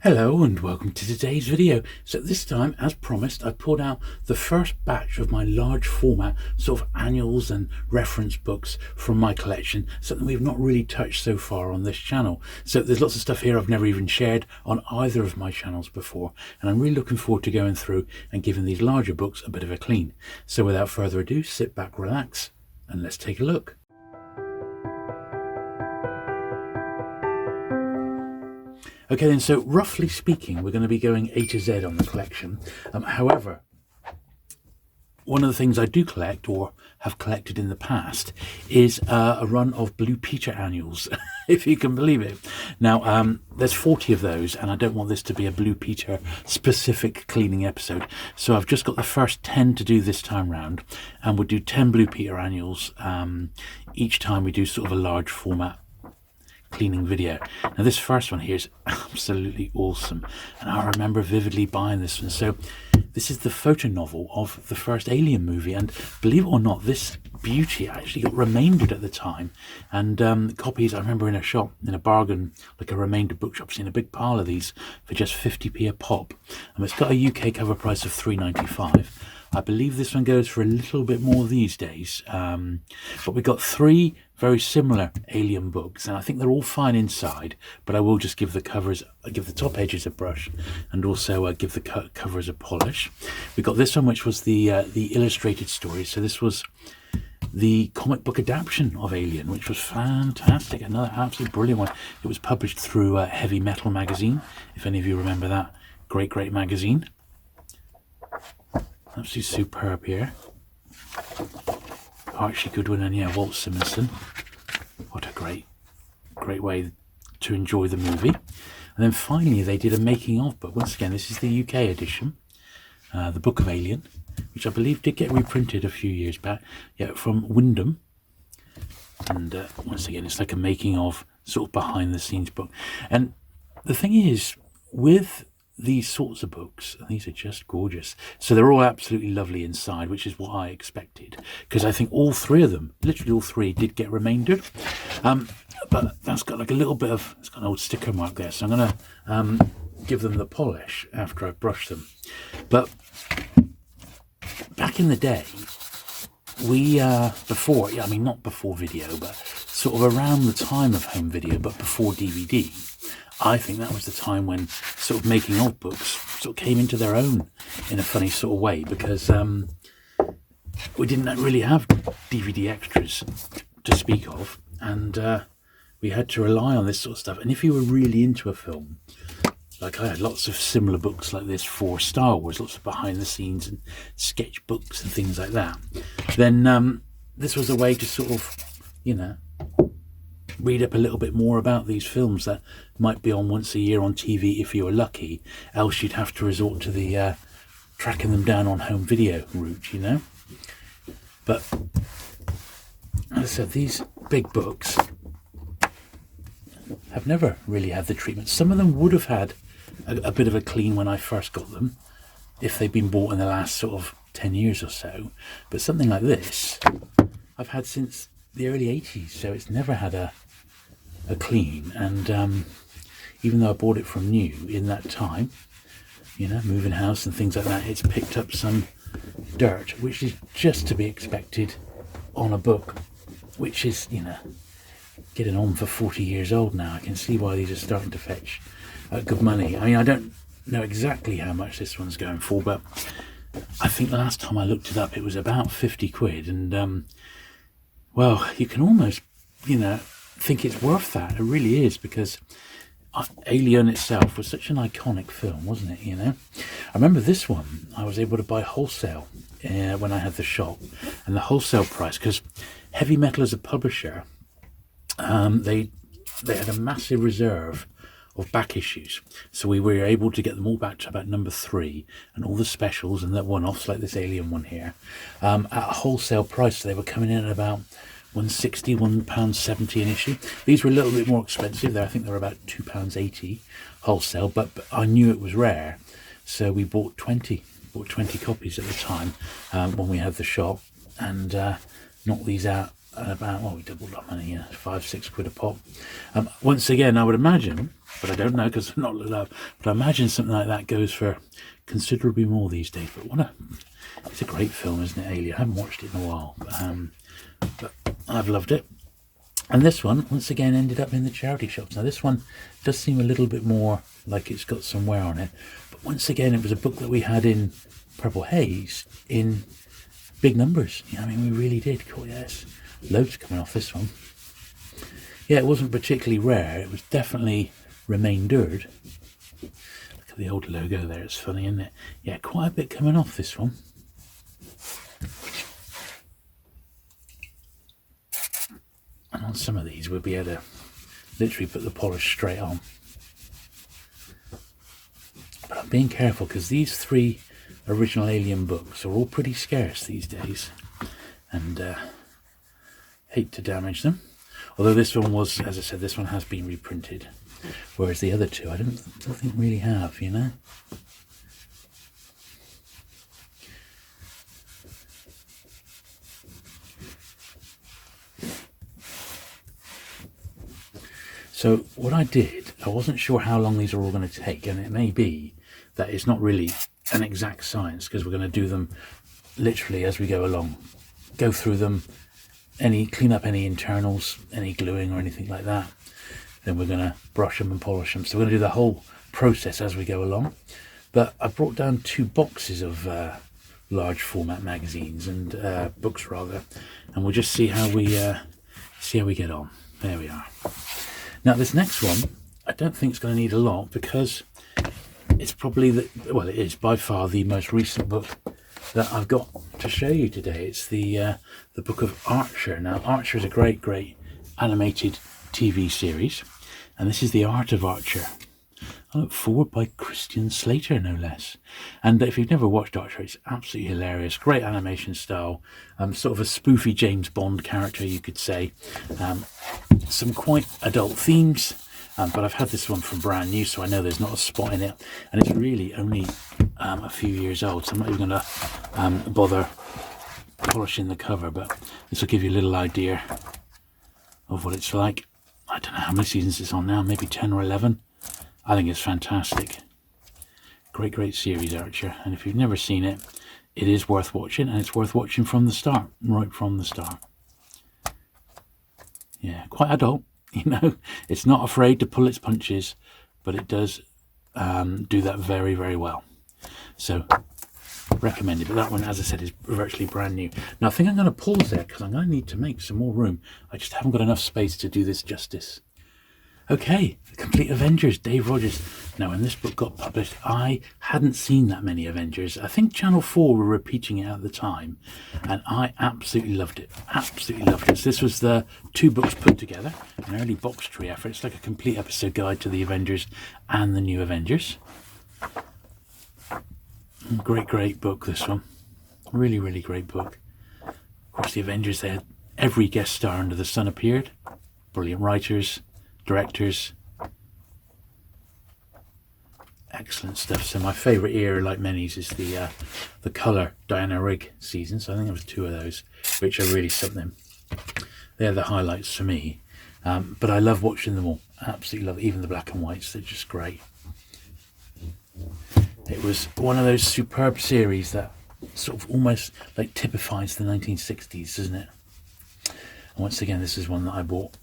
Hello and welcome to today's video. So this time, as promised, I pulled out the first batch of my large format sort of annuals and reference books from my collection, something we've not really touched so far on this channel. So there's lots of stuff here I've never even shared on either of my channels before, and I'm really looking forward to going through and giving these larger books a bit of a clean. So without further ado, sit back, relax, and let's take a look. Okay then, so roughly speaking, we're going to be going A to Z on the collection. However, one of the things I do collect, or have collected in the past, is a run of Blue Peter annuals, if you can believe it. Now, there's 40 of those, and I don't want this to be a Blue Peter specific cleaning episode. So I've just got the first 10 to do this time round, and we'll do 10 Blue Peter annuals each time we do sort of a large format cleaning video. Now this first one here is absolutely awesome, and I remember vividly buying this one. So this is the photo novel of the first Alien movie, and believe it or not, this beauty actually got remaindered at the time, and copies, I remember in a shop, in a bargain, like a remainder bookshop, seeing a big pile of these for just 50p a pop, and it's got a UK cover price of £3.95. I believe this one goes for a little bit more these days, but we got 3 very similar Alien books, and I think they're all fine inside, but I will just give the covers, give the top edges a brush, and also give the covers a polish. We got this one, which was the illustrated story. So this was the comic book adaptation of Alien, which was fantastic, another absolutely brilliant one. It was published through Heavy Metal magazine, if any of you remember that great magazine. Absolutely superb here. Archie Goodwin and Walt Simonson. What a great way to enjoy the movie. And then finally they did a making of book. Once again, this is the UK edition, the Book of Alien, which I believe did get reprinted a few years back, from Wyndham. And once again, it's like a making of, sort of behind the scenes book. And the thing is, with these sorts of books, and these are just gorgeous, so they're all absolutely lovely inside, which is what I expected, because I think all 3 of them, literally all 3, did get remaindered, but that's got like a little bit of, it's got an old sticker mark there, so I'm going to give them the polish after I brush them. But back in the day, we before, I mean not before video, but sort of around the time of home video, but before DVD, I think that was the time when sort of making of books sort of came into their own in a funny sort of way, because we didn't really have DVD extras to speak of, and we had to rely on this sort of stuff. And if you were really into a film, like I had lots of similar books like this for Star Wars, lots of behind the scenes and sketch books and things like that, then this was a way to sort of, read up a little bit more about these films that might be on once a year on TV if you were lucky, else you'd have to resort to the tracking them down on home video route, But as I said, these big books have never really had the treatment. Some of them would have had a bit of a clean when I first got them, if they've been bought in the last sort of 10 years or so, but something like this I've had since the early 80s, so it's never had a clean. And even though I bought it from new in that time, moving house and things like that, it's picked up some dirt, which is just to be expected on a book which is, getting on for 40 years old now. I can see why these are starting to fetch good money. I mean, I don't know exactly how much this one's going for, but I think the last time I looked it up, it was about 50 quid, and well, you can almost, think it's worth that. It really is, because Alien itself was such an iconic film, wasn't it? I remember this one I was able to buy wholesale when I had the shop, and the wholesale price, because Heavy Metal as a publisher, they had a massive reserve of back issues, so we were able to get them all back to about number 3, and all the specials and the one-offs like this Alien one here, at a wholesale price. So they were coming in at about £1.60, £1.70 an issue. These were a little bit more expensive there. I think they were about £2.80 wholesale, but I knew it was rare, so we bought 20 copies at the time when we had the shop, and knocked these out about, well, we doubled our money, yeah, £5-6 a pop. Once again, I would imagine, but I don't know because I'm not looked up, but I imagine something like that goes for considerably more these days. But it's a great film, isn't it, Alien? I haven't watched it in a while, but I've loved it. And this one, once again, ended up in the charity shops. Now, this one does seem a little bit more like it's got some wear on it. But once again, it was a book that we had in Purple Haze in big numbers. I mean, we really did. Cool, yes. Loads coming off this one. Yeah, it wasn't particularly rare. It was definitely remaindered. Look at the old logo there. It's funny, isn't it? Yeah, quite a bit coming off this one. And on some of these, we'll be able to literally put the polish straight on. But I'm being careful because these 3 original Alien books are all pretty scarce these days. And hate to damage them. Although this one was, as I said, this one has been reprinted. Whereas the other 2, I don't think really have, you know. So what I did, I wasn't sure how long these are all going to take, and it may be that it's not really an exact science because we're going to do them literally as we go along. Go through them, clean up any internals, any gluing or anything like that. Then we're going to brush them and polish them. So we're going to do the whole process as we go along. But I brought down 2 boxes of large format magazines and books rather, and we'll just see how we get on. There we are. Now this next one, I don't think it's going to need a lot because it's probably it is by far the most recent book that I've got to show you today. It's the book of Archer. Now Archer is a great animated TV series, and this is The Art of Archer. I look forward by Christian Slater, no less. And if you've never watched Archer, it's absolutely hilarious. Great animation style, sort of a spoofy James Bond character, you could say. Some quite adult themes, but I've had this one from brand new, so I know there's not a spot in it. And it's really only a few years old, so I'm not even going to bother polishing the cover, but this will give you a little idea of what it's like. I don't know how many seasons it's on now, maybe 10 or 11. I think it's fantastic. Great series, Archer. And if you've never seen it, it is worth watching, and it's worth watching from the start, right from the start. Yeah, quite adult, you know. It's not afraid to pull its punches, but it does do that very well. So, recommended. But that one, as I said, is virtually brand new. Now, I think I'm going to pause there because I'm going to need to make some more room. I just haven't got enough space to do this justice. Okay, The Complete Avengers, Dave Rogers. Now, when this book got published, I hadn't seen that many Avengers. I think Channel 4 were repeating it at the time, and I absolutely loved it. Absolutely loved it. So this was the 2 books put together, an early box tree effort. It's like a complete episode guide to the Avengers and the New Avengers. Great book, this one. Really great book. Of course, the Avengers, they had every guest star under the sun appeared. Brilliant writers, directors, excellent stuff. So my favourite era, like many's, is the colour Diana Rigg season. So I think there was 2 of those, which are really something. They're the highlights for me. But I love watching them all. Absolutely love it. Even the black and whites, they're just great. It was one of those superb series that sort of almost like typifies the 1960s, doesn't it? And once again, this is one that I bought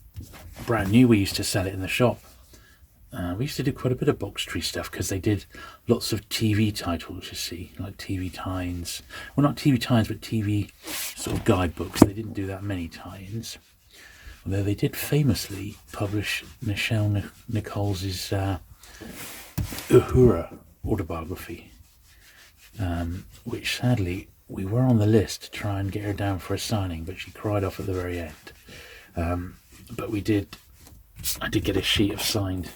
brand new. We used to sell it in the shop. We used to do quite a bit of box tree stuff because they did lots of TV titles, you see, like TV tie-ins. Well, not TV tie-ins, but TV sort of guidebooks. They didn't do that many tie-ins. Although they did famously publish Nichelle Nichols' Uhura autobiography, which sadly we were on the list to try and get her down for a signing, but she cried off at the very end. But I did get a sheet of signed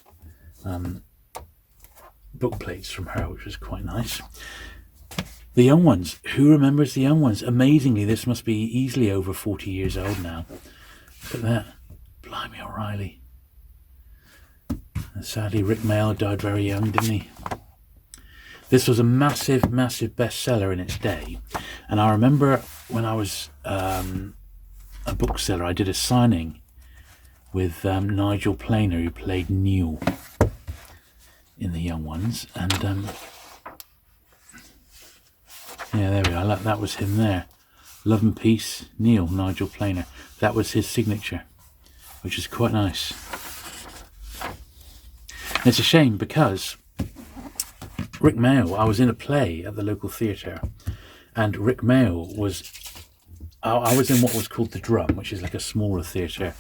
book plates from her, which was quite nice. The Young Ones. Who remembers The Young Ones? Amazingly, this must be easily over 40 years old now. Look at that. Blimey O'Reilly. And sadly, Rick Mayall died very young, didn't he? This was a massive bestseller in its day. And I remember when I was a a bookseller, I did a signing with Nigel Planer, who played Neil in The Young Ones, and yeah, there we are. That was him there. Love and Peace, Neil, Nigel Planer. That was his signature, which is quite nice. And it's a shame because Rick Mayall, I was in a play at the local theatre, and Rick Mayall I was in what was called the Drum, which is like a smaller theatre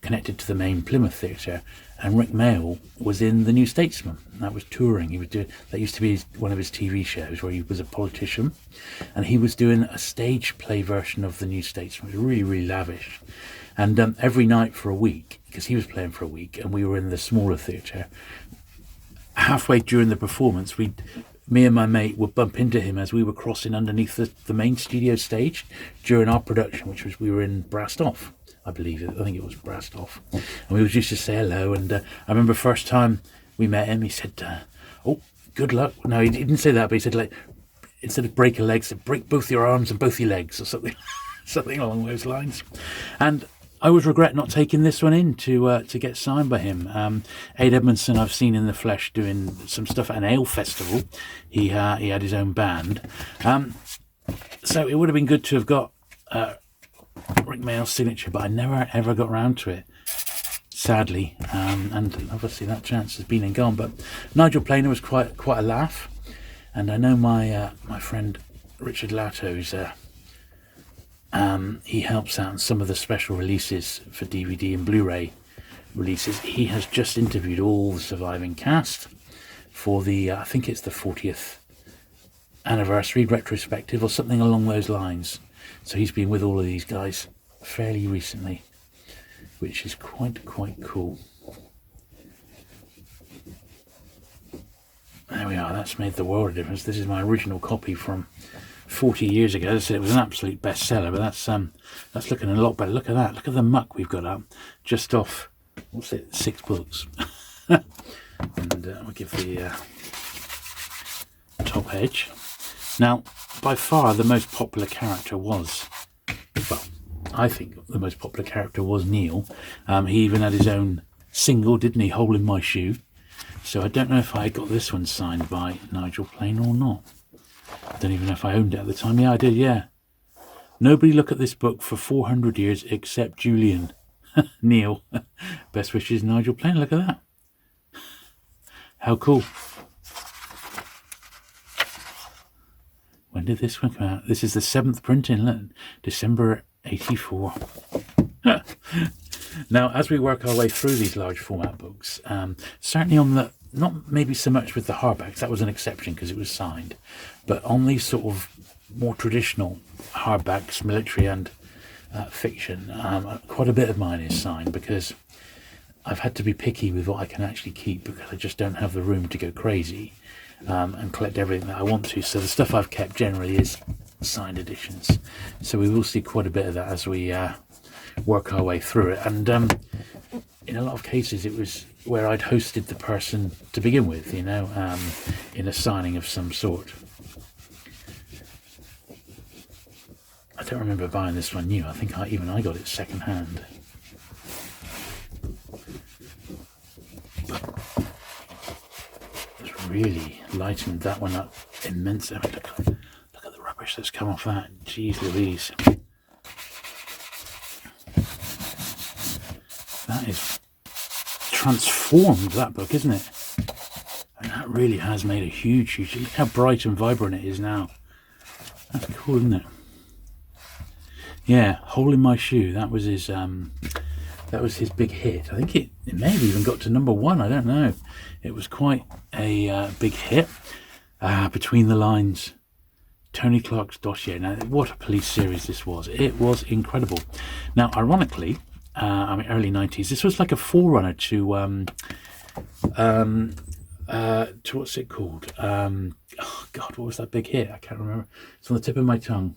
connected to the main Plymouth Theatre, and Rick Mayall was in The New Statesman. That was touring. That used to be one of his TV shows where he was a politician, and he was doing a stage play version of The New Statesman. It was really, really lavish. And every night for a week, because he was playing for a week and we were in the smaller theatre, halfway during the performance, me and my mate would bump into him as we were crossing underneath the main studio stage during our production, we were in Brastoff, I believe. I think it was Brastoff. And we would used to say hello. And I remember first time we met him, he said, "Oh, good luck." No, he didn't say that, but he said, like, instead of break a leg, said, "Break both your arms and both your legs," or something, something along those lines. And I always regret not taking this one in to get signed by him. Aid Edmondson I've seen in the flesh doing some stuff at an ale festival. He had his own band. So it would have been good to have got Rick Mayall's signature, but I never ever got around to it, sadly. And obviously that chance has been and gone. But Nigel Planer was quite a laugh. And I know my friend Richard Latto's... he helps out in some of the special releases for DVD and Blu-ray releases. He has just interviewed all the surviving cast for the, I think it's the 40th anniversary retrospective or something along those lines. So he's been with all of these guys fairly recently, which is quite cool. There we are. That's made the world of difference. This is my original copy from 40 years ago. As I said, it was an absolute bestseller, but that's looking a lot better. Look at that. Look at the muck we've got up just off, what's it, 6 books. And we'll give the top edge. Now, by far the most popular character was, well, I think the most popular character was Neil. He even had his own single, didn't he? Hole in My Shoe. So I don't know if I got this one signed by Nigel Planer or not. I don't even know if I owned it at the time. Yeah, I did, yeah. Nobody look at this book for 400 years except Julian. Neil. Best wishes, Nigel Planer. Look at that. How cool. When did this one come out? This is the 7th printing, look. December 84. Now, as we work our way through these large format books, certainly on the, not maybe so much with the hardbacks, that was an exception because it was signed, but on these sort of more traditional hardbacks, military and fiction, quite a bit of mine is signed because I've had to be picky with what I can actually keep because I just don't have the room to go crazy and collect everything that I want to. So the stuff I've kept generally is signed editions. So we will see quite a bit of that as we work our way through it. And in a lot of cases it was where I'd hosted the person to begin with, you know, in a signing of some sort. I don't remember buying this one new. I think even I got it second hand. It's really lightened that one up immensely. I mean, look at the rubbish that's come off that. Jeez Louise. That is transformed, that book, isn't it? And that really has made a huge look how bright and vibrant it is now. That's cool, isn't it? Yeah, Hole in My Shoe, that was his big hit. I think it may have even got to #1, I don't know. It was quite a big hit. Between the Lines, Tony Clark's dossier. Now, what a police series this was. It was incredible. Now, ironically, I mean, early 90s, this was like a forerunner to what's it called? Oh, God, what was that big hit? I can't remember. It's on the tip of my tongue.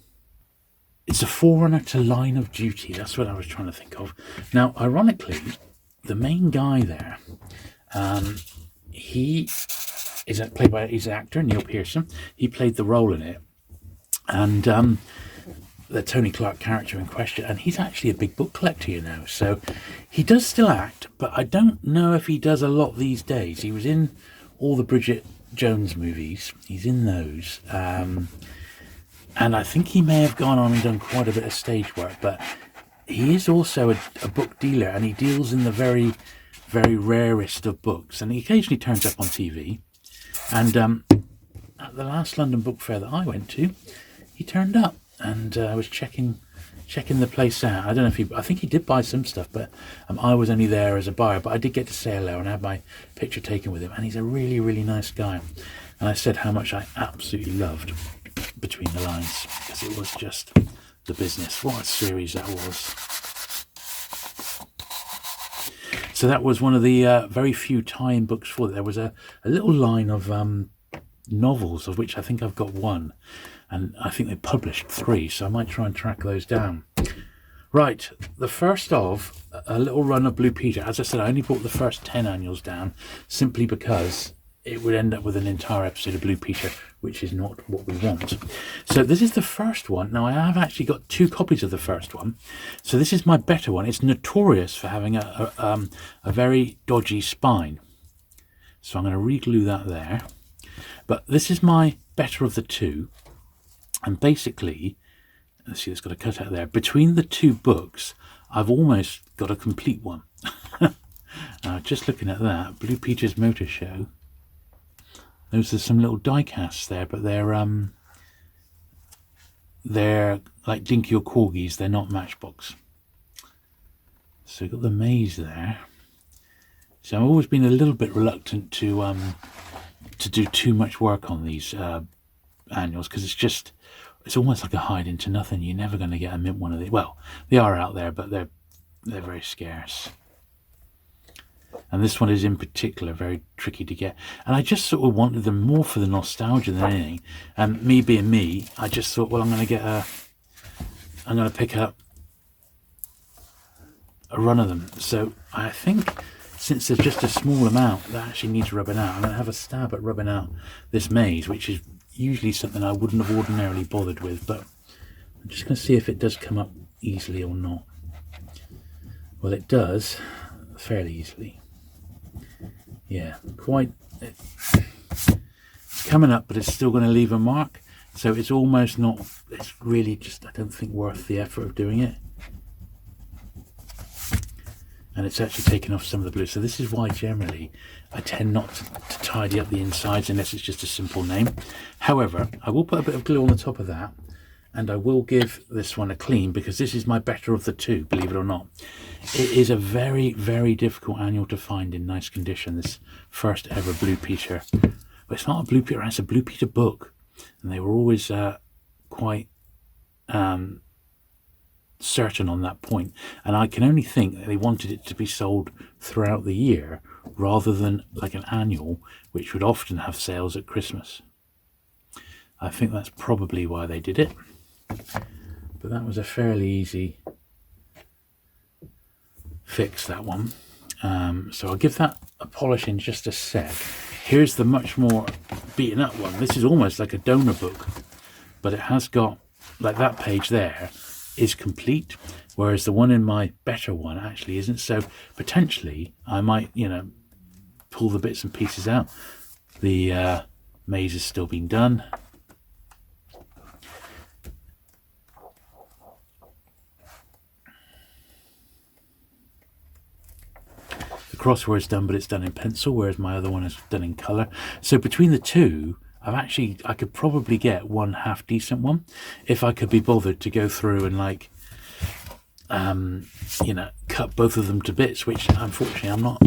It's a forerunner to Line of Duty. That's what I was trying to think of. Now, ironically, the main guy there, he's an actor, Neil Pearson. He played the role in it. And the Tony Clark character in question, and he's actually a big book collector, you know. So he does still act, but I don't know if he does a lot these days. He was in all the Bridget Jones movies. He's in those. And I think he may have gone on and done quite a bit of stage work, but he is also a book dealer, and he deals in the very, very rarest of books. And he occasionally turns up on TV. And at the last London book fair that I went to, he turned up, and I was checking the place out. I don't know if I think he did buy some stuff, but I was only there as a buyer. But I did get to say hello and have my picture taken with him, and he's a really, really nice guy. And I said how much I absolutely loved Between the Lines, because it was just the business. What a series that was. So that was one of the very few tie-in books for it. There was a little line of novels, of which I think I've got one. And I think they published 3, so I might try and track those down. Right, the first of a little run of Blue Peter. As I said, I only brought the first 10 annuals down, simply because it would end up with an entire episode of Blue Peter, which is not what we want. So this is the first one. Now, I have actually got 2 copies of the first one. So this is my better one. It's notorious for having a very dodgy spine. So I'm going to re-glue that there. But this is my better of the 2. And basically, let's see, it's got a cutout there. Between the 2 books, I've almost got a complete one. Just looking at that, Blue Peter's Motor Show. Those are some little die casts there, but they're like Dinky or Corgis. They're not Matchbox. So we've got the maze there. So I've always been a little bit reluctant to do too much work on these annuals, because it's almost like a hide into nothing. You're never going to get a mint one of these. Well, they are out there, but they're very scarce. And this one is in particular very tricky to get. And I just sort of wanted them more for the nostalgia than anything. And me being me, I just thought, well, I'm going to pick up a run of them. So I think, since there's just a small amount that actually needs rubbing out, I'm going to have a stab at rubbing out this maze, which is usually something I wouldn't have ordinarily bothered with, but I'm just going to see if it does come up easily or not. Well, it does fairly easily. Yeah, quite. It's coming up, but it's still going to leave a mark, so it's almost not. It's really just, I don't think, worth the effort of doing it. And it's actually taken off some of the blue. So this is why generally I tend not to tidy up the insides unless it's just a simple name. However, I will put a bit of glue on the top of that, and I will give this one a clean, because this is my better of the 2, believe it or not. It is a very, very difficult annual to find in nice condition, this first ever Blue Peter. But it's not a Blue Peter, it's a Blue Peter book. And they were always quite certain on that point, and I can only think that they wanted it to be sold throughout the year rather than like an annual, which would often have sales at Christmas. I think that's probably why they did it, but that was a fairly easy fix, that one. So I'll give that a polish in just a sec. Here's the much more beaten up one. This is almost like a donor book, but it has got, like, that page there is complete, whereas the one in my better one actually isn't. So potentially I might, pull the bits and pieces out. The maze is still being done. The crossword's done, but it's done in pencil, whereas my other one is done in colour. So between the 2, I could probably get one half decent one if I could be bothered to go through and cut both of them to bits, which unfortunately I'm not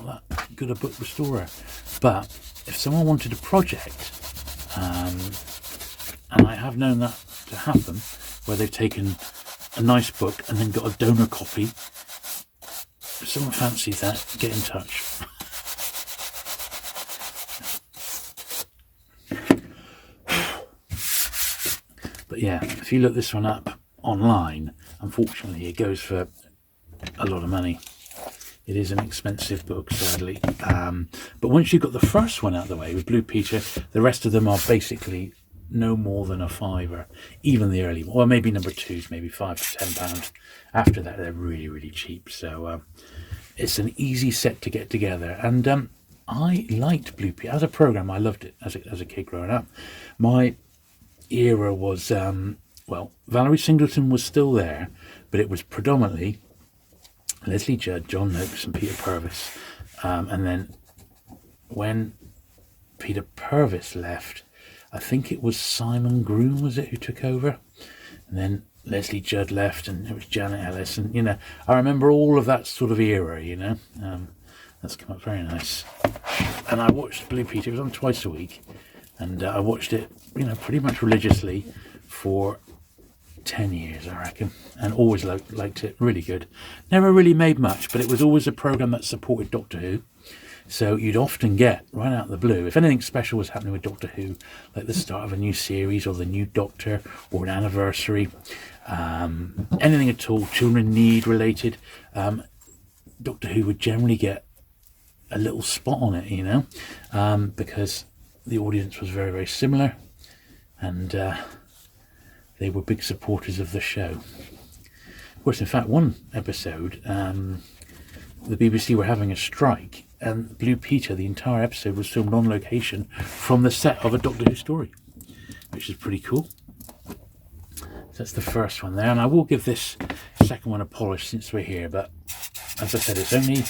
that good a book restorer. But if someone wanted a project, and I have known that to happen, where they've taken a nice book and then got a donor copy, if someone fancies that, get in touch. But yeah, if you look this one up online, unfortunately it goes for a lot of money. It is an expensive book, sadly. But once you've got the first one out of the way with Blue Peter, the rest of them are basically no more than a fiver. Even the early, or maybe number 2s, maybe £5 to £10. After that, they're really, really cheap. So it's an easy set to get together. And I liked Blue Peter as a program. I loved it as a kid growing up. My era was well, Valerie Singleton was still there, but it was predominantly Leslie Judd, John Noakes, and Peter Purvis. And then when Peter Purvis left, I think it was Simon Groom, was it, who took over? And then Leslie Judd left, and it was Janet Ellis. And, you know, I remember all of that sort of era, you know. That's come up very nice. And I watched Blue Peter. It was on twice a week. And I watched it, you know, pretty much religiously for 10 years, I reckon. And always liked it. Really good. Never really made much, but it was always a programme that supported Doctor Who. So you'd often get, right out of the blue, if anything special was happening with Doctor Who, like the start of a new series or the new Doctor or an anniversary, anything at all, children in need related, Doctor Who would generally get a little spot on it, you know, because the audience was very, very similar, and they were big supporters of the show. Of course, in fact, one episode, the BBC were having a strike, and Blue Peter, the entire episode, was filmed on location from the set of a Doctor Who story, which is pretty cool. So that's the first one there, and I will give this second one a polish since we're here, but as I said, it's only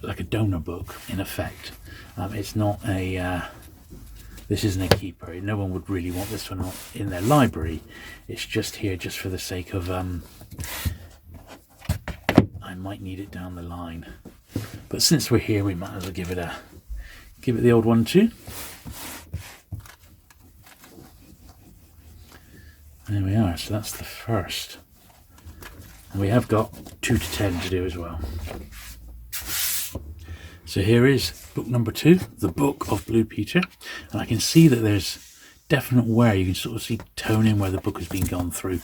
like a donor book in effect. It's not a this isn't a keeper. No one would really want this one in their library. It's just here just for the sake of I might need it down the line, but since we're here, we might as well give it the old one too. There we are. So that's the first, and we have got 2 to 10 to do as well. So here is book number 2, The Book of Blue Peter, and I can see that there's definite wear. You can sort of see toning where the book has been gone through.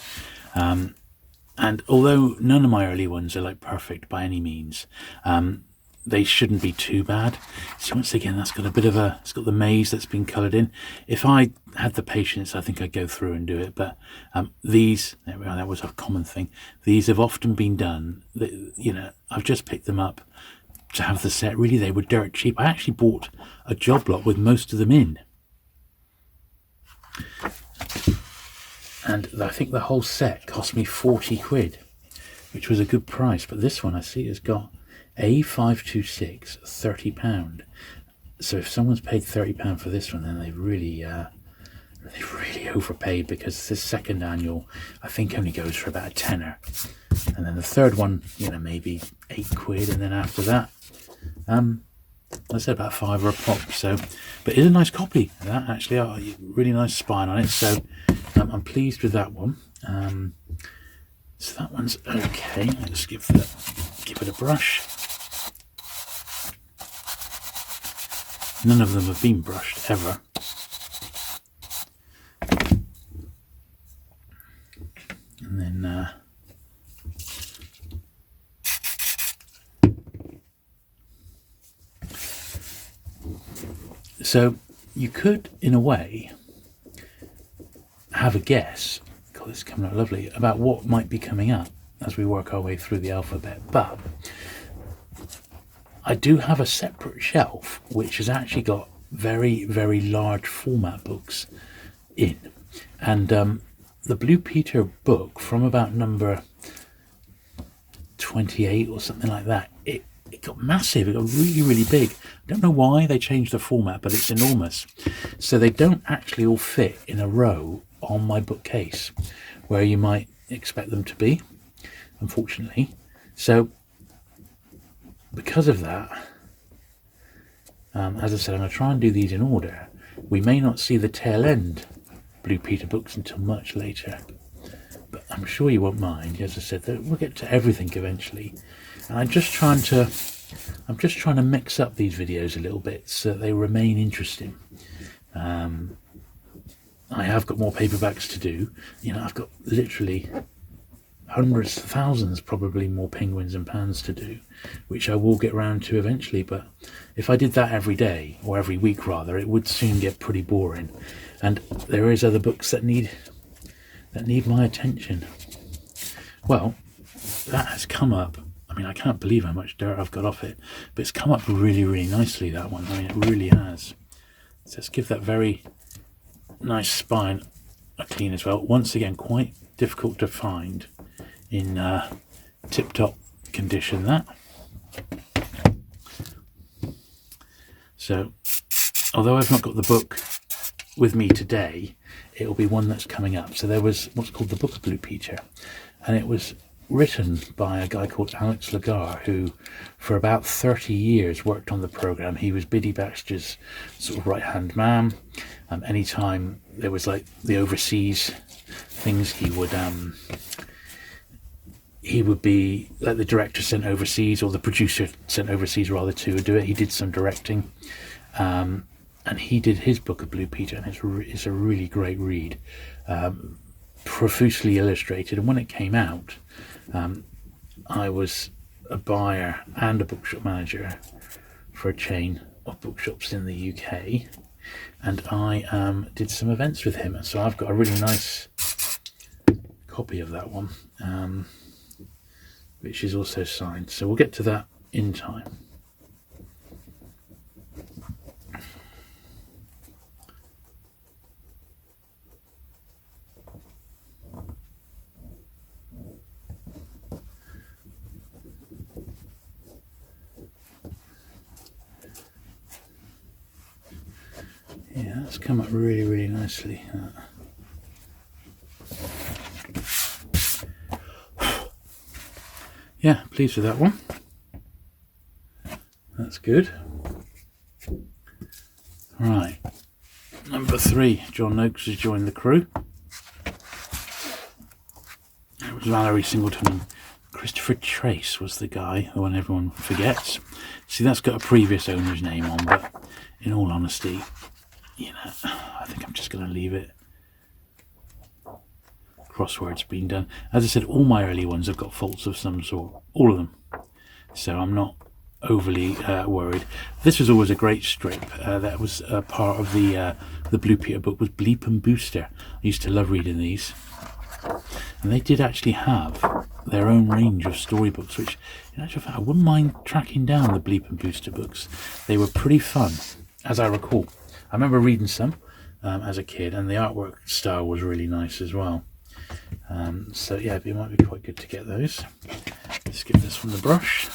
And although none of my early ones are like perfect by any means, they shouldn't be too bad. So once again, that's got a bit of it's got the maze that's been coloured in. If I had the patience, I think I'd go through and do it. But these, there we are, that was a common thing. These have often been done, you know, I've just picked them up to have the set. Really, they were dirt cheap. I actually bought a job lot with most of them in. And I think the whole set cost me 40 quid, which was a good price. But this one I see has got A526, £30. So if someone's paid £30 for this one, then they've really overpaid, because this second annual I think only goes for about a tenner. And then the third one, you know, maybe 8 quid. And then after that, I said about £5 a pop. So, but it's a nice copy of that, actually. Really nice spine on it. So I'm pleased with that one. So that one's okay. Let's give it a brush. None of them have been brushed ever. And then so you could, in a way, have a guess, God, this is coming out lovely, about what might be coming up as we work our way through the alphabet. But I do have a separate shelf which has actually got very, very large format books in. And the Blue Peter book from about number 28 or something like that, it got massive. It got really, really big. I don't know why they changed the format, but it's enormous. So they don't actually all fit in a row on my bookcase where you might expect them to be, unfortunately. So because of that, as I said, I'm going to try and do these in order. We may not see the tail end Blue Peter books until much later, but I'm sure you won't mind. As I said, we'll get to everything eventually. And I'm just trying to mix up these videos a little bit so that they remain interesting. I have got more paperbacks to do. You know, I've got literally hundreds, thousands, probably more penguins and pans to do, which I will get round to eventually. But if I did that every day, or every week rather, it would soon get pretty boring. And there is other books that need my attention. Well, that has come up. I mean, I can't believe how much dirt I've got off it, but it's come up really, really nicely, that one. I mean, it really has. So let's give that very nice spine a clean as well. Once again, quite difficult to find in tip-top condition, that. So, although I've not got the book with me today, it will be one that's coming up. So there was what's called the Book of Blue Peter, and it was written by a guy called Alex Lagar, who for about 30 years worked on the programme. He was Biddy Baxter's sort of right-hand man. Anytime there was like the overseas things, he would be like the director sent overseas, or the producer sent overseas rather, to do it. He did some directing, and he did his Book of Blue Peter, and it's a really great read, profusely illustrated. And when it came out, I was a buyer and a bookshop manager for a chain of bookshops in the UK, and I did some events with him. So I've got a really nice copy of that one, which is also signed. So we'll get to that in time. Yeah, that's come up really, really nicely. Yeah, pleased with that one. That's good. Right, number 3, John Noakes has joined the crew. It was Valerie Singleton and Christopher Trace was the guy, the one everyone forgets. See, that's got a previous owner's name on, but in all honesty, you know, I think I'm just going to leave it. Crosswords being done. As I said, all my early ones have got faults of some sort, all of them. So I'm not overly worried. This was always a great strip. That was part of the Blue Peter book, was Bleep and Booster. I used to love reading these. And they did actually have their own range of storybooks, which in actual fact I wouldn't mind tracking down the Bleep and Booster books. They were pretty fun, as I recall. I remember reading some as a kid, and the artwork style was really nice as well. So yeah, it might be quite good to get those. Let's give this one the brush.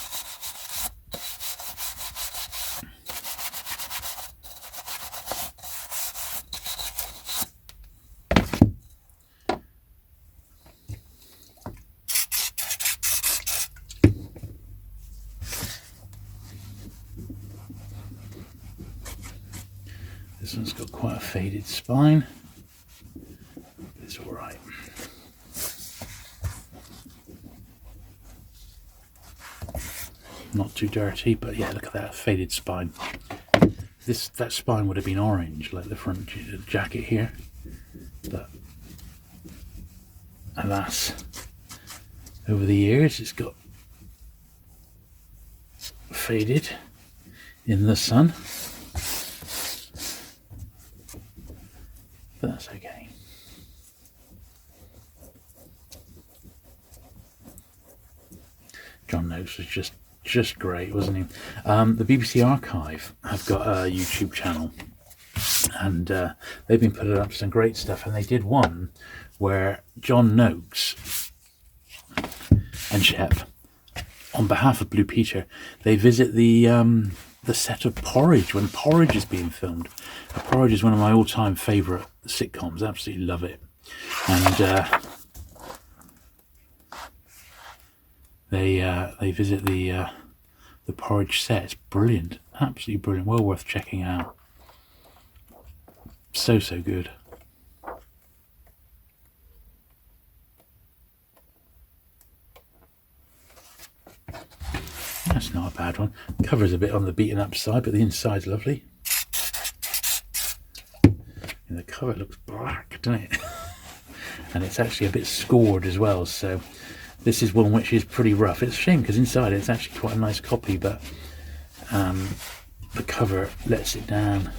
This one's got quite a faded spine. It's all right. Not too dirty, but yeah, look at that faded spine. That spine would have been orange, like the front jacket here, but alas, over the years it's got faded in the sun. But that's okay. John Noakes was just great, wasn't he? The BBC Archive have got a YouTube channel, and they've been putting up some great stuff. And they did one where John Noakes and Shep, on behalf of Blue Peter, they visit the set of Porridge when Porridge is being filmed. Porridge is one of my all-time favourite sitcoms. Absolutely love it. And they visit the Porridge set. It's brilliant, absolutely brilliant. Well worth checking out. So good. That's not a bad one. Cover's a bit on the beaten up side, but the inside's lovely. And the cover looks black, doesn't it? And it's actually a bit scored as well, so This is one which is pretty rough. It's a shame because inside it's actually quite a nice copy, but the cover lets it down.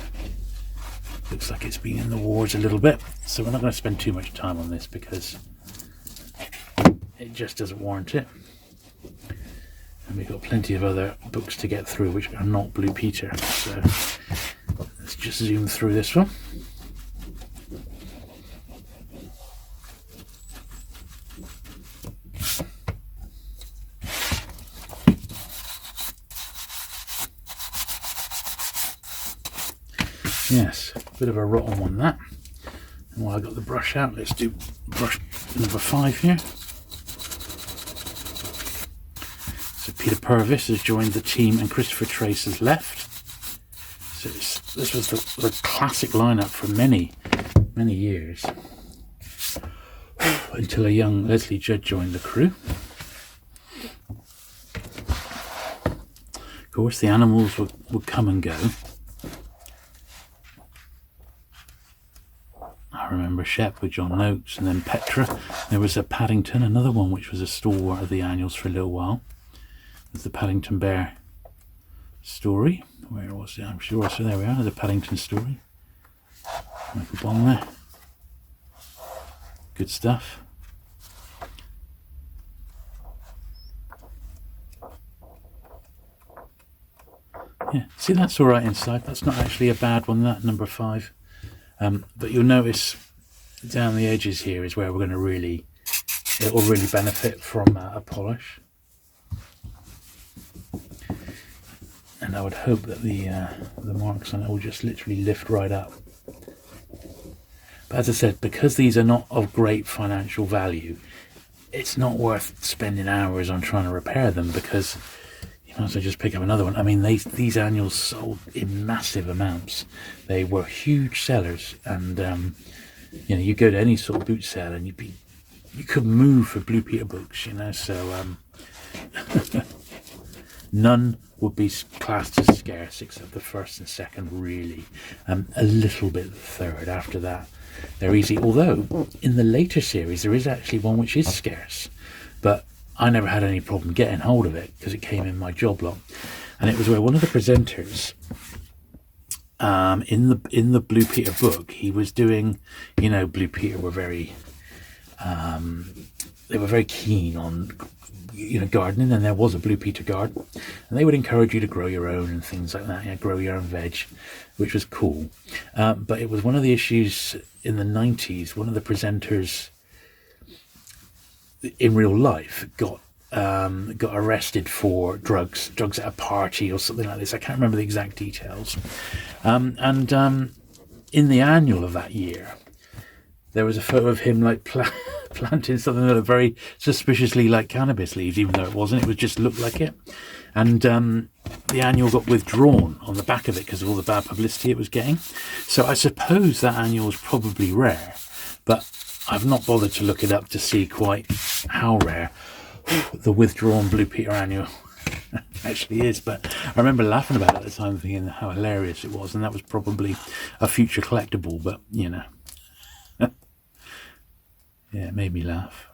Looks like it's been in the wars a little bit, so we're not going to spend too much time on this because it just doesn't warrant it. And we've got plenty of other books to get through which are not Blue Peter, so let's just zoom through this one. Yes, a bit of a rotten one that. And while I got the brush out, let's do brush number 5 here. So Peter Purvis has joined the team and Christopher Trace has left. So this was the classic lineup for many years, until a young Leslie Judd joined the crew. Of course, the animals would come and go. I remember Shep with John Noakes, and then Petra. There was a Paddington, another one which was a stalwart of the annuals for a little while. There's the Paddington Bear story. Where was it? I'm sure. So there we are, the Paddington story. Michael Bond there. Good stuff. Yeah, see, that's all right inside. That's not actually a bad one, that number 5. But you'll notice down the edges here is where we're going to really, it will really benefit from a polish. And I would hope that the marks on it will just literally lift right up. But as I said, because these are not of great financial value, it's not worth spending hours on trying to repair them, because you might as well just pick up another one. I mean, these annuals sold in massive amounts. They were huge sellers, and you know, you go to any sort of boot sale and you could move for Blue Peter books, you know. So none would be classed as scarce except the first and second, really. A little bit the third. After that, they're easy. Although in the later series there is actually one which is scarce, but I never had any problem getting hold of it because it came in my job lot, and it was where one of the presenters in the Blue Peter book, he was doing, you know, Blue Peter were very they were very keen on, you know, gardening, and there was a Blue Peter garden, and they would encourage you to grow your own and things like that, you know, grow your own veg, which was cool. But it was one of the issues in the 90s. One of the presenters in real life got arrested for drugs at a party or something like this. I can't remember the exact details. And in the annual of that year, there was a photo of him like planting something that looked very suspiciously like cannabis leaves, even though it wasn't. It was just looked like it. And the annual got withdrawn on the back of it because of all the bad publicity it was getting. So I suppose that annual is probably rare, but I've not bothered to look it up to see quite how rare the withdrawn Blue Peter annual actually is. But I remember laughing about it at the time, thinking how hilarious it was, and that was probably a future collectible, but you know. Yeah, it made me laugh.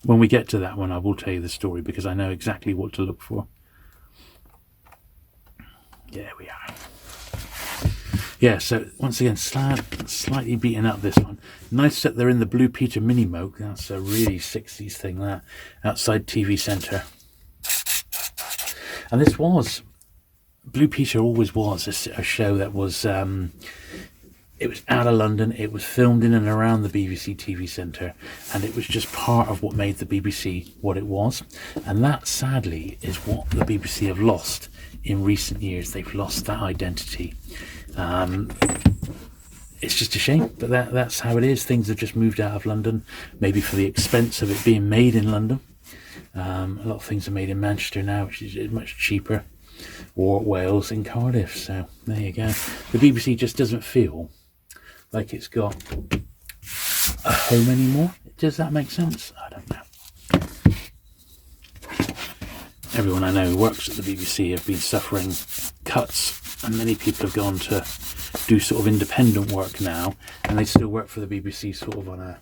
When we get to that one, I will tell you the story, because I know exactly what to look for. There we are. Yeah, so once again, slightly beaten up, this one. Nice that they're in the Blue Peter mini moke. That's a really 60s thing, that. Outside TV Centre. And this was, Blue Peter always was a show that was, it was out of London. It was filmed in and around the BBC TV Centre, and it was just part of what made the BBC what it was. And that, sadly, is what the BBC have lost in recent years. They've lost that identity. It's just a shame, but that's how it is. Things have just moved out of London, maybe for the expense of it being made in London. A lot of things are made in Manchester now, which is much cheaper, or Wales and Cardiff. So there you go. The BBC just doesn't feel like it's got a home anymore. Does that make sense? I don't know. Everyone I know who works at the BBC have been suffering cuts, and many people have gone to do sort of independent work now, and they still work for the BBC sort of on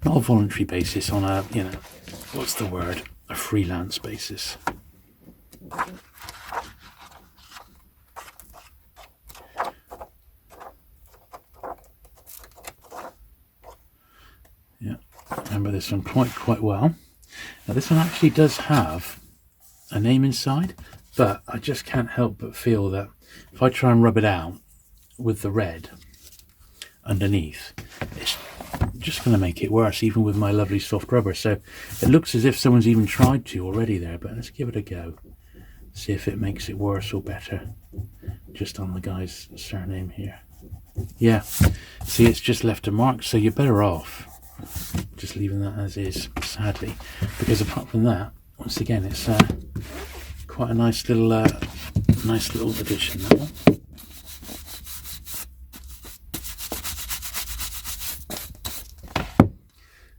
not a voluntary basis, on a, you know, what's the word, a freelance basis. Yeah, I remember this one quite well. Now this one actually does have a name inside, but I just can't help but feel that if I try and rub it out with the red underneath, it's just going to make it worse, even with my lovely soft rubber. So it looks as if someone's even tried to already there, but let's give it a go, see if it makes it worse or better, just on the guy's surname here. Yeah, see, it's just left a mark, so you're better off just leaving that as is, sadly, because apart from that, once again, it's quite a nice little addition, that one.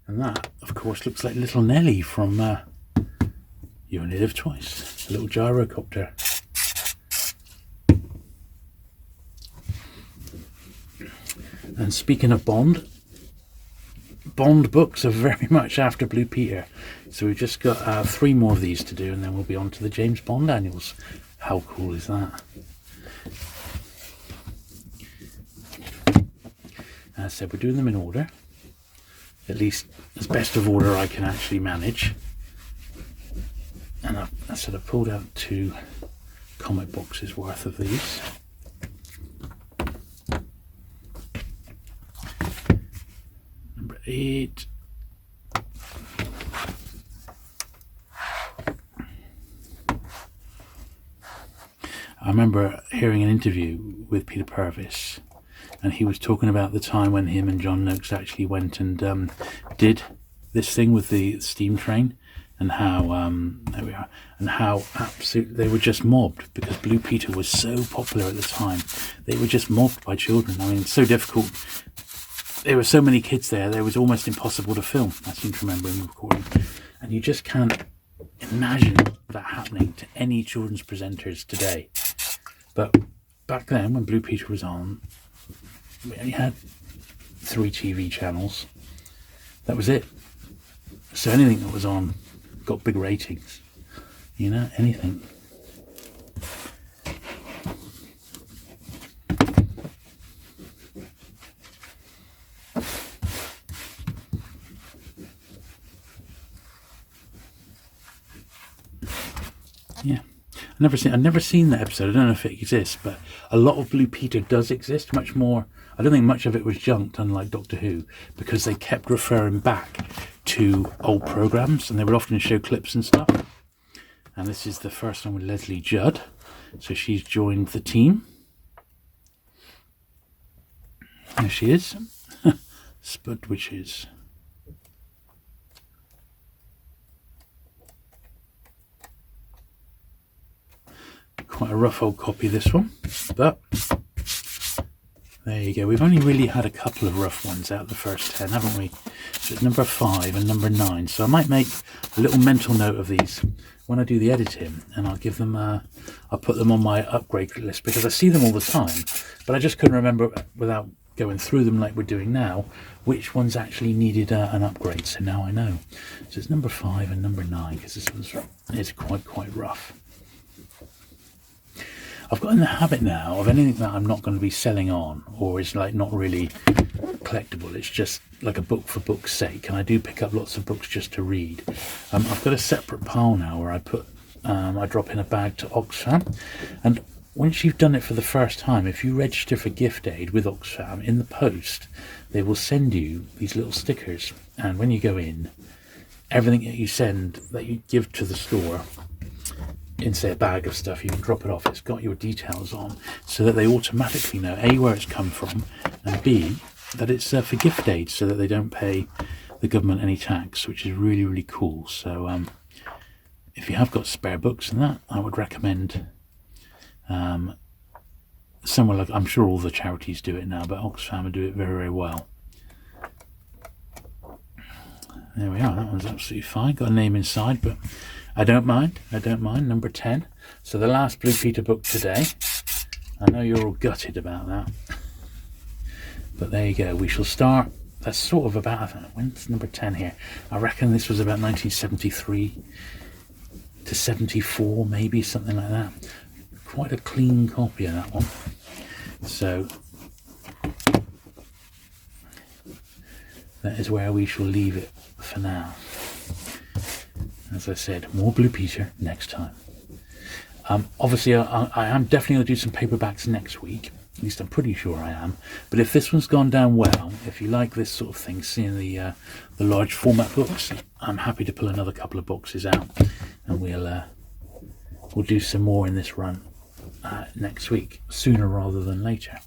And that, of course, looks like little Nelly from You Only Live Twice, a little gyrocopter. And speaking of Bond books are very much after Blue Peter. So we've just got 3 more of these to do, and then we'll be on to the James Bond annuals. How cool is that? As I said, we're doing them in order. At least as best of order I can actually manage. And I sort of pulled out 2 comic boxes worth of these. Number 8. I remember hearing an interview with Peter Purvis, and he was talking about the time when him and John Noakes actually went and did this thing with the steam train, and how there we are, and how absolutely they were just mobbed because Blue Peter was so popular at the time. They were just mobbed by children. I mean, it's so difficult. There were so many kids there. It was almost impossible to film. I seem to remember him recording, and you just can't imagine that happening to any children's presenters today. But back then, when Blue Peter was on, we only had 3 TV channels. That was it. So anything that was on got big ratings. You know, anything. Yeah. I've never seen that episode. I don't know if it exists, but a lot of Blue Peter does exist. Much more. I don't think much of it was junked, unlike Doctor Who, because they kept referring back to old programs, and they would often show clips and stuff. And this is the first one with Leslie Judd, so she's joined the team. There she is, Spud Witches. Quite a rough old copy, this one, but there you go. We've only really had a couple of rough ones out of the first 10, haven't we? So it's number 5 and number 9. So I might make a little mental note of these when I do the editing, and I'll give them I'll put them on my upgrade list, because I see them all the time, but I just couldn't remember, without going through them like we're doing now, which ones actually needed an upgrade. So now I know. So it's number 5 and number 9, because this one's is quite rough. I've got in the habit now of anything that I'm not going to be selling on, or is like not really collectible, it's just like a book for book's sake, and I do pick up lots of books just to read. I've got a separate pile now where I put I drop in a bag to Oxfam, and once you've done it for the first time, if you register for Gift Aid with Oxfam, in the post they will send you these little stickers, and when you go in, everything that you send, that you give to the store in, say, a bag of stuff, you can drop it off, it's got your details on, so that they automatically know A, where it's come from, and B, that it's for Gift Aid, so that they don't pay the government any tax, which is really cool. So if you have got spare books and that, I would recommend somewhere like, I'm sure all the charities do it now, but Oxfam do it very well. There we are, that one's absolutely fine, got a name inside, but I don't mind, number 10. So the last Blue Peter book today. I know you're all gutted about that. But there you go, we shall start that's sort of about, I don't know, when's number 10 here? I reckon this was about 1973 to 74, maybe, something like that. Quite a clean copy of that one. So that is where we shall leave it for now. As I said, more Blue Peter next time. Obviously, I am definitely going to do some paperbacks next week. At least I'm pretty sure I am. But if this one's gone down well, if you like this sort of thing, seeing the large format books, I'm happy to pull another couple of boxes out, and we'll do some more in this run next week, sooner rather than later.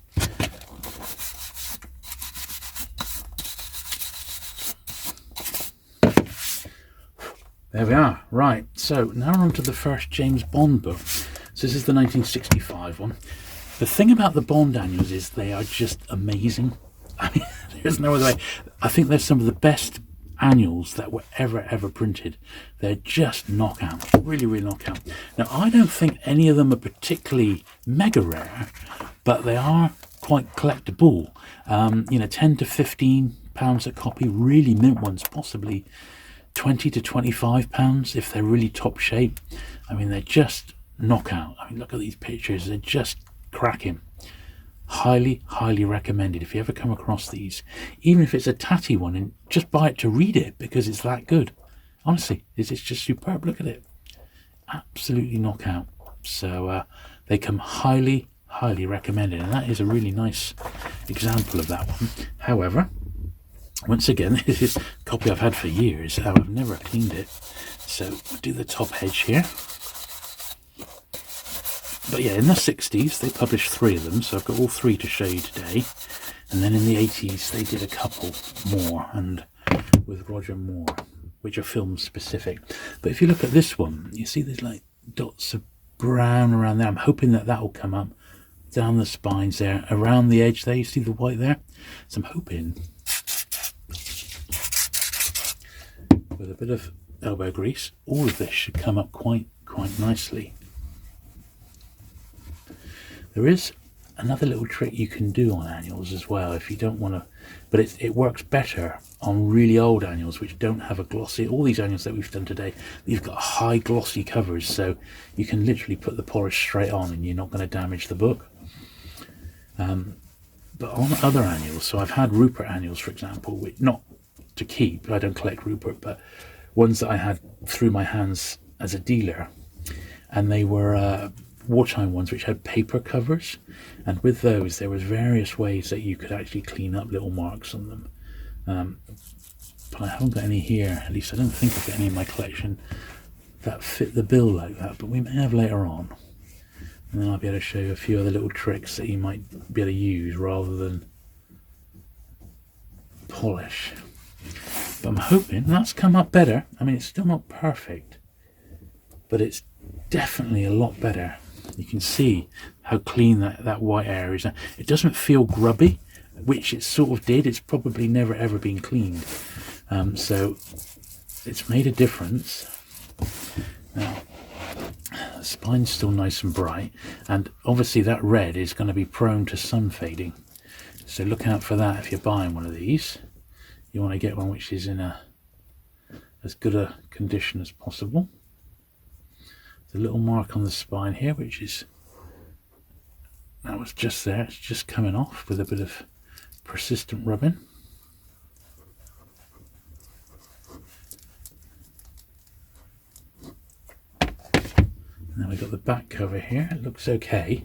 There we are. Right, so now we're on to the first James Bond book. So this is the 1965 one. The thing about the Bond annuals is they are just amazing. I mean, there's no other way. I think they're some of the best annuals that were ever printed. They're just knockout, really knockout. Now, I don't think any of them are particularly mega rare, but they are quite collectible. 10 to 15 pounds a copy, really mint ones, possibly 20 to 25 pounds if they're really top shape. I mean, they're just knockout. I mean, look at these pictures, they're just cracking. Highly recommended if you ever come across these, even if it's a tatty one, and just buy it to read it because it's that good. Honestly, it's just superb. Look at it, absolutely knockout. So they come highly recommended, and that is a really nice example of that one. However, once again, this is a copy I've had for years. I've never cleaned it. So we'll do the top edge here. But yeah, in the 60s, they published 3 of them, so I've got all 3 to show you today. And then in the 80s, they did a couple more, and with Roger Moore, which are film specific. But if you look at this one, you see there's like dots of brown around there. I'm hoping that will come up down the spines there, around the edge there. You see the white there? So I'm hoping with a bit of elbow grease, all of this should come up quite nicely. There is another little trick you can do on annuals as well if you don't want to, but it works better on really old annuals which don't have a glossy. All these annuals that we've done today, you've got high glossy covers, so you can literally put the polish straight on and you're not going to damage the book. But on other annuals, so I've had Rupert annuals, for example, which not to keep, I don't collect Rupert, but ones that I had through my hands as a dealer, and they were wartime ones which had paper covers, and with those there was various ways that you could actually clean up little marks on them, but I haven't got any here. At least I don't think I've got any in my collection that fit the bill like that, but we may have later on, and then I'll be able to show you a few other little tricks that you might be able to use rather than polish. But I'm hoping that's come up better. I mean, it's still not perfect, but it's definitely a lot better. You can see how clean that white area is. It doesn't feel grubby, which it sort of did. It's probably never ever been cleaned, so it's made a difference. Now the spine's still nice and bright, and obviously that red is going to be prone to sun fading, so look out for that if you're buying one of these. You want to get one which is in as good a condition as possible. The little mark on the spine here, which is, that was just there, it's just coming off with a bit of persistent rubbing. And then we've got the back cover here, it looks okay.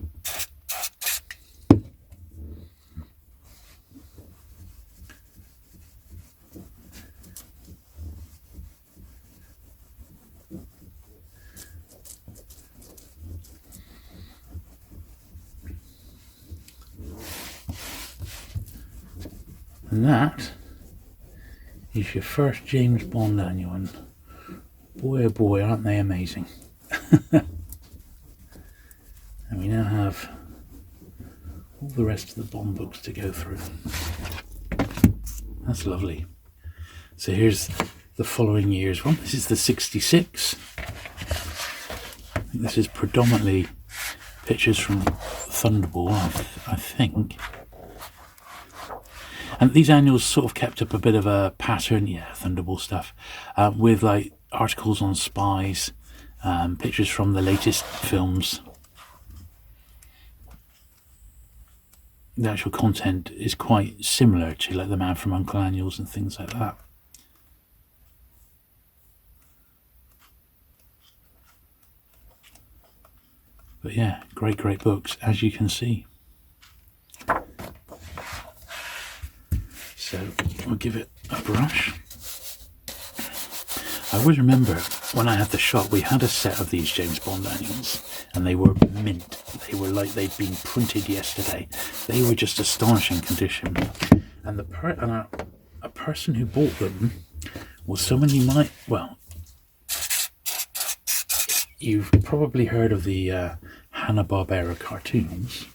And that is your first James Bond annual, and boy oh boy aren't they amazing. And we now have all the rest of the Bond books to go through. That's lovely. So here's the following year's one. This is the 66. I think this is predominantly pictures from Thunderball, I think. And these annuals sort of kept up a bit of a pattern, Thunderball stuff, with like articles on spies, pictures from the latest films. The actual content is quite similar to like the Man from U.N.C.L.E. annuals and things like that. But yeah, great books, as you can see. So we'll give it a brush. I always remember when I had the shop, we had a set of these James Bond annuals, and they were mint. They were like they'd been printed yesterday. They were just astonishing condition. And a person who bought them was someone you might, well, you've probably heard of the Hanna-Barbera cartoons.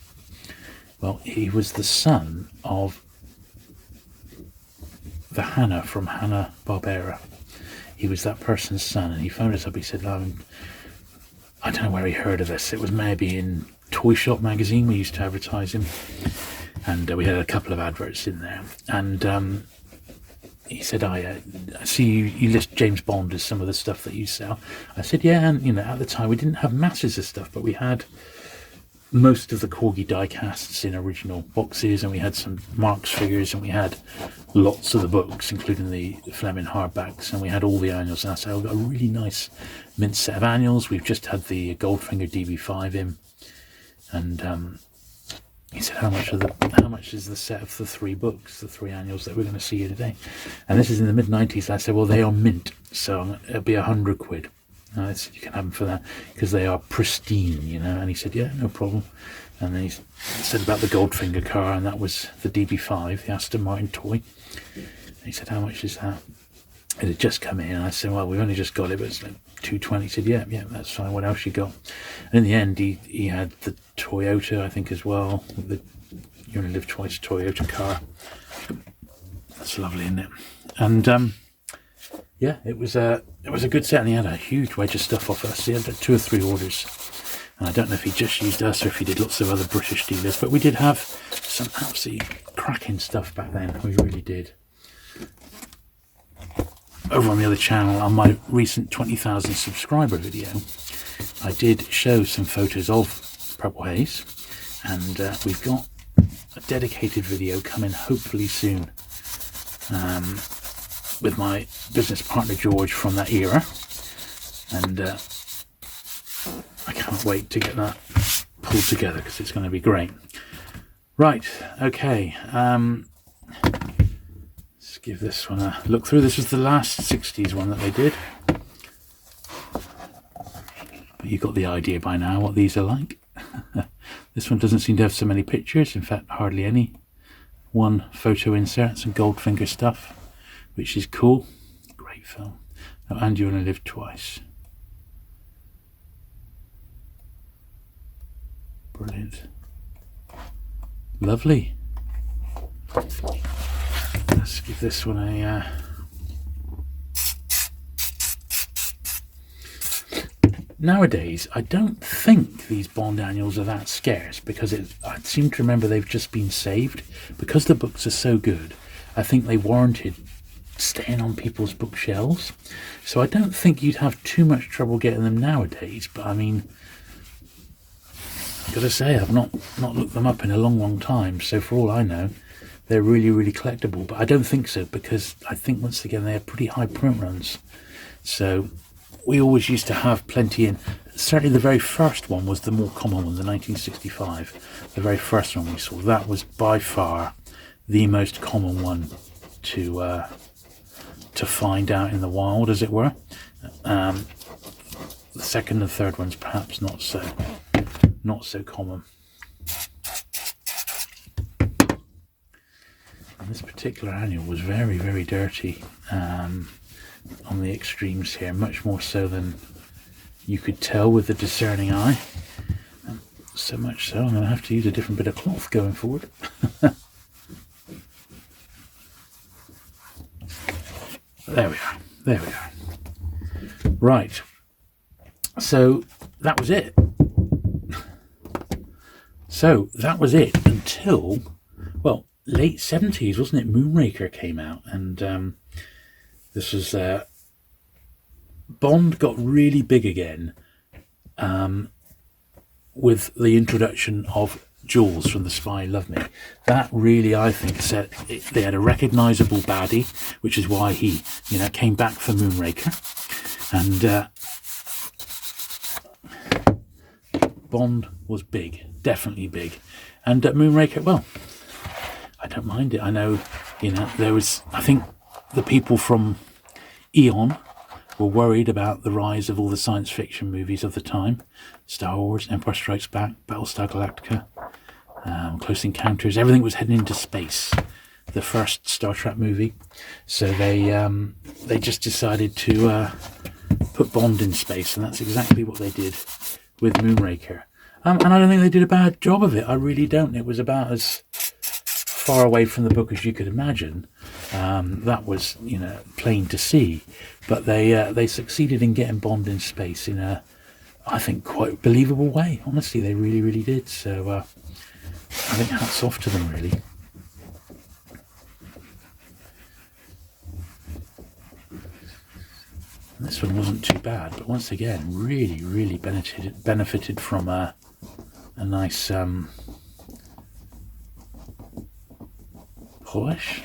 Well, he was the son of the Hannah from Hanna-Barbera. He was that person's son, and he phoned us up. He said, I don't know where he heard of this. It was maybe in Toy Shop magazine. We used to advertise him, and we had a couple of adverts in there. And he said, I see you list James Bond as some of the stuff that you sell. I said, yeah, and at the time we didn't have masses of stuff, but we had most of the Corgi die casts in original boxes, and we had some Marx figures, and we had lots of the books, including the Fleming hardbacks, and we had all the annuals. And I said, I've got a really nice mint set of annuals. We've just had the Goldfinger DB5 in, and he said, how much is the set of the 3 books, the 3 annuals that we're going to see here today? And this is in the mid-90s. I said, well, they are mint, so it'll be £100. You can have them for that because they are pristine, And he said, yeah, no problem. And then he said about the Goldfinger car, and that was the DB5, the Aston Martin toy. And he said, how much is that? It had just come in, and I said, well, we've only just got it, but it's like $220. He said, yeah, that's fine. What else you got? And in the end, he had the Toyota, I think, as well. The You Only Live Twice Toyota car. That's lovely, isn't it? And yeah, it was a good set, and he had a huge wedge of stuff off us. He had 2 or 3 orders, and I don't know if he just used us or if he did lots of other British dealers, but we did have some absolutely cracking stuff back then. We really did. Over on the other channel, on my recent 20,000 subscriber video, I did show some photos of Purple Haze, and we've got a dedicated video coming hopefully soon with my business partner George from that era, and I can't wait to get that pulled together because it's going to be great. Right, okay, let's give this one a look through. This was the last 60s one that they did, but you got the idea by now what these are like. This one doesn't seem to have so many pictures, in fact hardly any. 1 photo insert, some Goldfinger stuff, which is cool. Great film. Now, And You Only Live Twice. Brilliant. Lovely. Let's give this one a nowadays I don't think these Bond annuals are that scarce, because I seem to remember they've just been saved because the books are so good. I think they warranted staying on people's bookshelves, so I don't think you'd have too much trouble getting them nowadays. But I mean, I've got to say, I've not looked them up in a long time, so for all I know they're really collectible. But I don't think so, because I think once again they have pretty high print runs, so we always used to have plenty in. Certainly the very first one was the more common one, the 1965. The very first one we saw, that was by far the most common one to find out in the wild, as it were. The second and third ones perhaps not so common. And this particular annual was very dirty on the extremes here, much more so than you could tell with the discerning eye. So much so I'm going to have to use a different bit of cloth going forward. There we are. Right, so that was it. Until, well, late 70s, wasn't it? Moonraker came out, and this was Bond got really big again with the introduction of Jules from The Spy Love Me. That really, I think, they had a recognisable baddie, which is why he, came back for Moonraker, and Bond was big, definitely big, and Moonraker, well, I don't mind it. I know, I think the people from Eon were worried about the rise of all the science fiction movies of the time. Star Wars, Empire Strikes Back, Battlestar Galactica, Close Encounters, everything was heading into space. The first Star Trek movie. So they just decided to put Bond in space, and that's exactly what they did with Moonraker. And I don't think they did a bad job of it. I really don't. It was about as far away from the book as you could imagine. That was, plain to see. But they succeeded in getting Bond in space in a, I think, quite believable way. Honestly, they really, really did. So I think hats off to them, really. And this one wasn't too bad, but once again, really, really benefited from a nice polish.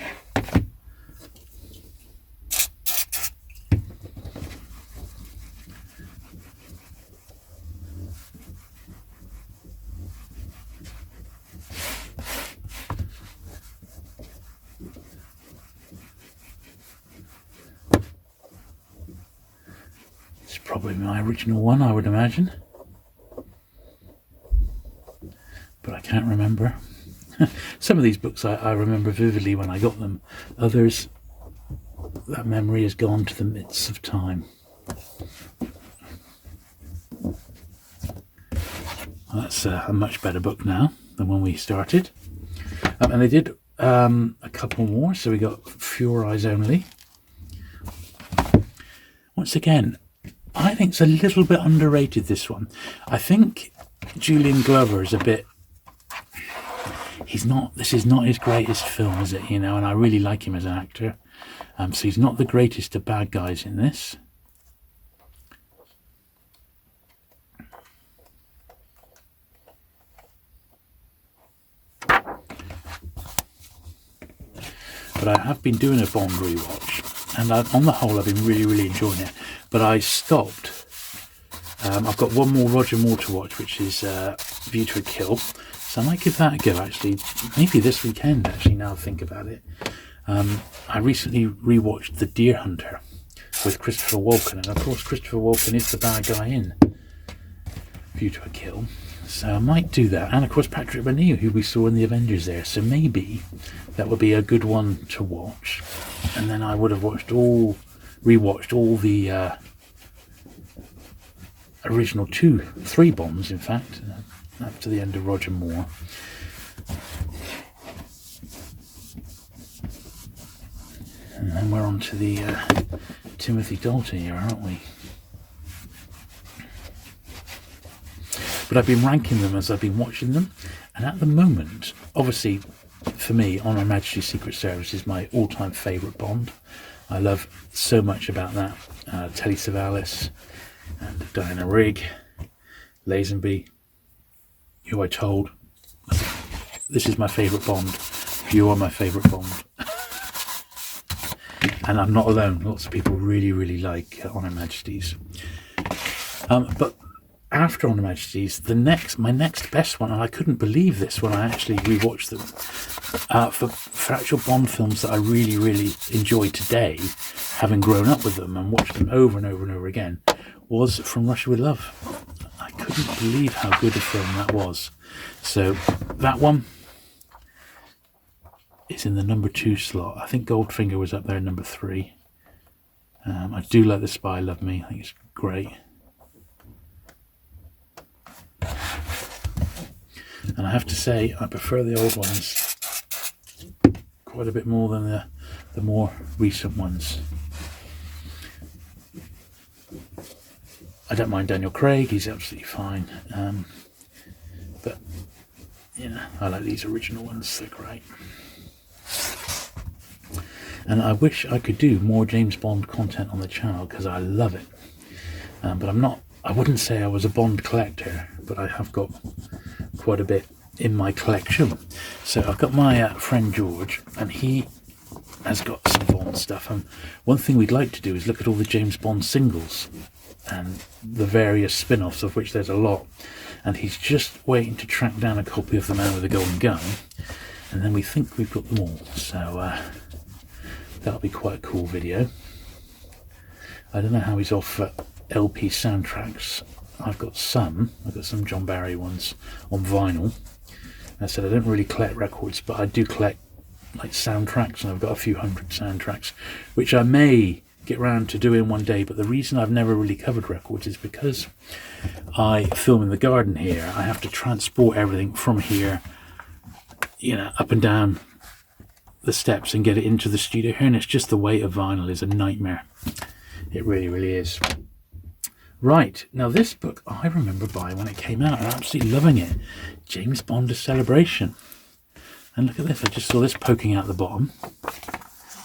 It's probably my original one, I would imagine, but I can't remember. Some of these books I remember vividly when I got them. Others, that memory has gone to the midst of time. Well, that's a much better book now than when we started. And they did a couple more, so we got Fewer Eyes Only. Once again, I think it's a little bit underrated, this one. I think Julian Glover is a bit... This is not his greatest film, is it? And I really like him as an actor. So he's not the greatest of bad guys in this. But I have been doing a Bond rewatch, and on the whole I've been really, really enjoying it. But I stopped. I've got one more Roger Moore to watch, which is View to a Kill. So I might give that a go, actually. Maybe this weekend, actually, now I think about it. I recently rewatched The Deer Hunter with Christopher Walken. And, of course, Christopher Walken is the bad guy in View to a Kill. So I might do that. And, of course, Patrick O'Neill, who we saw in the Avengers there. So maybe that would be a good one to watch. And then I would have rewatched all the original 3 Bonds, in fact, up to the end of Roger Moore. And then we're on to the Timothy Dalton here, aren't we? But I've been ranking them as I've been watching them, and at the moment, obviously, for me, On Her Majesty's Secret Service is my all-time favourite Bond. I love so much about that. Telly Savalas and Diana Rigg, Lazenby, Who I Told. This is my favourite Bond. You are my favourite Bond. And I'm not alone. Lots of people really, really like On Her Majesty's. But after On Her Majesty's, my next best one, and I couldn't believe this when I actually rewatched them, for actual Bond films that I really, really enjoy today, having grown up with them and watched them over and over and over again, was From Russia With Love. I couldn't believe how good a film that was. So that one is in the number 2 slot. I think Goldfinger was up there in number 3. I do like The Spy Love Me. I think it's great. And I have to say, I prefer the old ones quite a bit more than the more recent ones. I don't mind Daniel Craig, he's absolutely fine. But, I like these original ones, they're great. And I wish I could do more James Bond content on the channel because I love it. But I wouldn't say I was a Bond collector, but I have got quite a bit in my collection. So I've got my friend George, and he has got some Bond stuff. And one thing we'd like to do is look at all the James Bond singles and the various spin-offs, of which there's a lot. And he's just waiting to track down a copy of The Man with the Golden Gun, and then we think we've got them all. So that'll be quite a cool video. I don't know how he's off LP soundtracks. I've got some John Barry ones on vinyl. I said I don't really collect records, but I do collect like soundtracks, and I've got a few hundred soundtracks, which I may get round to doing one day. But the reason I've never really covered records is because I film in the garden here. I have to transport everything from here, up and down the steps and get it into the studio here, and it's just the weight of vinyl is a nightmare. It really, really is. Right, now this book I remember buying when it came out and absolutely loving it. James Bond: A Celebration. And look at this, I just saw this poking out the bottom.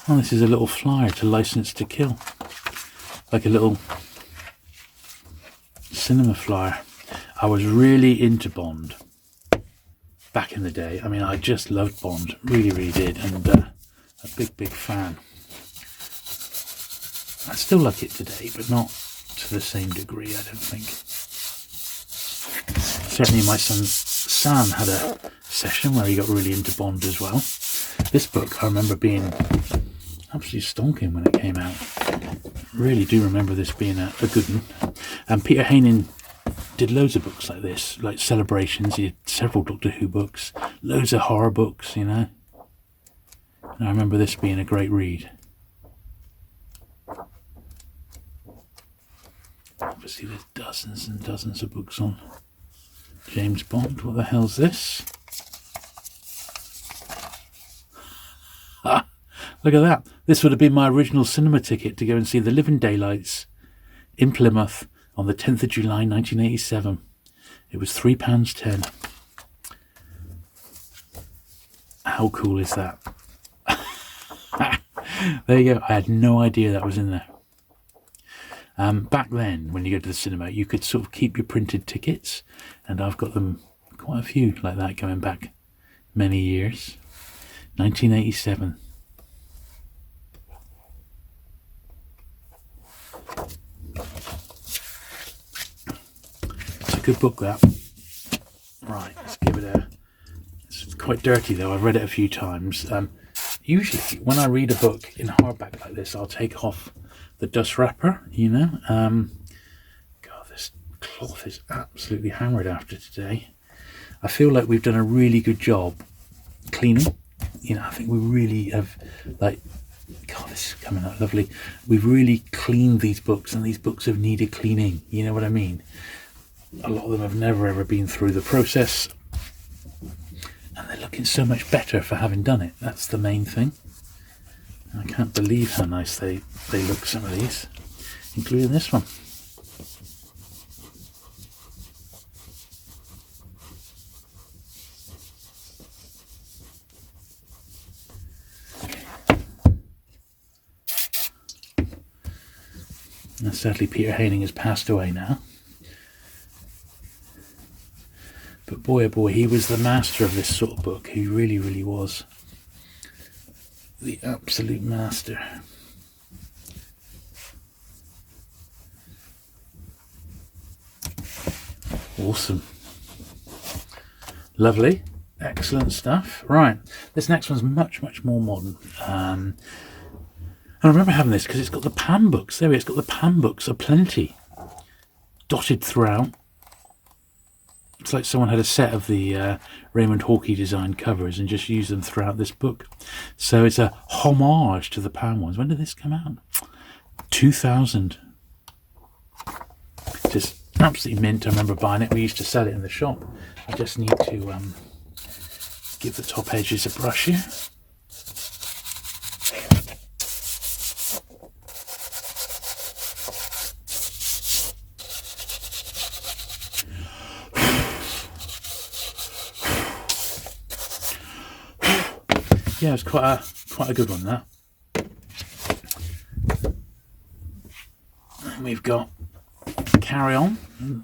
Oh, this is a little flyer to License to Kill. Like a little cinema flyer. I was really into Bond back in the day. I mean, I just loved Bond. Really, really did. And a big, big fan. I still like it today, but not to the same degree, I don't think. Certainly my son Sam had a session where he got really into Bond as well. This book I remember being absolutely stonking when it came out. Really do remember this being a good one. And Peter Haining did loads of books like this, like Celebrations. He did several Doctor Who books, loads of horror books, And I remember this being a great read. Obviously there's dozens and dozens of books on James Bond. What the hell's this? Look at that. This would have been my original cinema ticket to go and see The Living Daylights in Plymouth on the 10th of July 1987. It was £3.10. How cool is that? There you go. I had no idea that was in there. Back then, when you go to the cinema, you could sort of keep your printed tickets, and I've got them, quite a few like that, going back many years. 1987. It's a good book, that. Right, let's give it a... It's quite dirty though, I've read it a few times. Usually, when I read a book in hardback like this, I'll take off the dust wrapper, God, this cloth is absolutely hammered after today. I feel like we've done a really good job cleaning. I think we really have, God, this is coming out lovely. We've really cleaned these books, and these books have needed cleaning. You know what I mean? A lot of them have never ever been through the process, and they're looking so much better for having done it. That's the main thing. I can't believe how nice they look, some of these, including this one. Now, sadly, Peter Haining has passed away now. But boy, oh boy, he was the master of this sort of book. He really, really was. The absolute master. Awesome. Lovely. Excellent stuff. Right. This next one's much, much more modern. And I remember having this because it's got the Pam books. There it's got the Pam books aplenty. Dotted throughout. It's like someone had a set of the Raymond Hawkey designed covers and just used them throughout this book. So it's a homage to the Pam ones. When did this come out? 2000. Just absolutely mint. I remember buying it. We used to sell it in the shop. I just need to give the top edges a brush here. yeah, it's quite a good one, that. And we've got Carry On,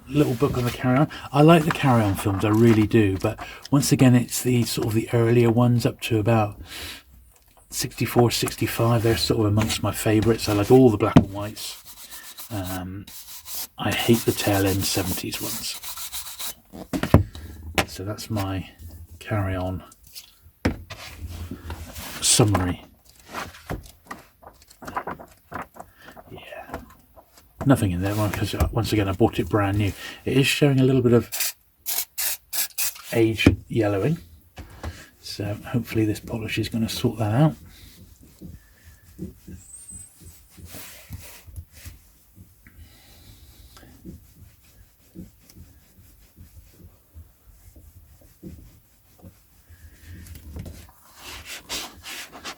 little book on the Carry On. I like the Carry On films, I really do, but once again it's the sort of the earlier ones up to about 64, 65. They're sort of amongst my favourites. I like all the black and whites. I hate the tail end 70s ones. So that's my Carry On summary. Yeah, nothing in there because once again I bought it brand new. It is showing a little bit of age yellowing, so hopefully this polish is going to sort that out.